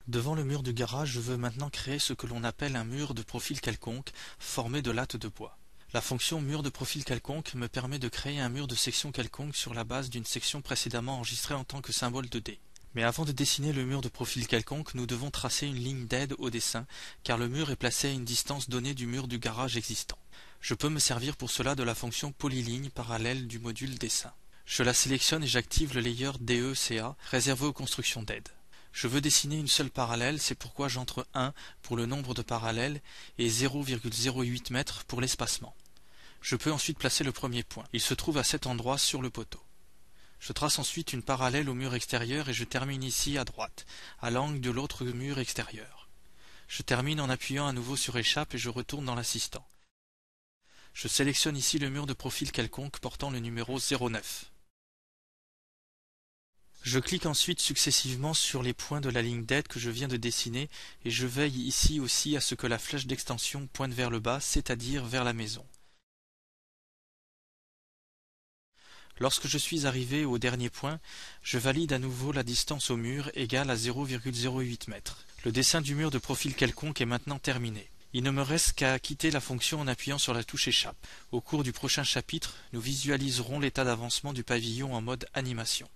Devant le mur du garage, je veux maintenant créer ce que l'on appelle un mur de profil quelconque, formé de lattes de bois. La fonction mur de profil quelconque me permet de créer un mur de section quelconque sur la base d'une section précédemment enregistrée en tant que symbole de dé. Mais avant de dessiner le mur de profil quelconque, nous devons tracer une ligne d'aide au dessin, car le mur est placé à une distance donnée du mur du garage existant. Je peux me servir pour cela de la fonction polyligne parallèle du module dessin. Je la sélectionne et j'active le layer DECA réservé aux constructions d'aide. Je veux dessiner une seule parallèle, c'est pourquoi j'entre 1 pour le nombre de parallèles et 0,08 m pour l'espacement. Je peux ensuite placer le premier point. Il se trouve à cet endroit sur le poteau. Je trace ensuite une parallèle au mur extérieur et je termine ici à droite, à l'angle de l'autre mur extérieur. Je termine en appuyant à nouveau sur échappe et je retourne dans l'assistant. Je sélectionne ici le mur de profil quelconque portant le numéro 09. Je clique ensuite successivement sur les points de la ligne d'aide que je viens de dessiner et je veille ici aussi à ce que la flèche d'extension pointe vers le bas, c'est-à-dire vers la maison. Lorsque je suis arrivé au dernier point, je valide à nouveau la distance au mur égale à 0,08 m. Le dessin du mur de profil quelconque est maintenant terminé. Il ne me reste qu'à quitter la fonction en appuyant sur la touche échappe. Au cours du prochain chapitre, nous visualiserons l'état d'avancement du pavillon en mode animation.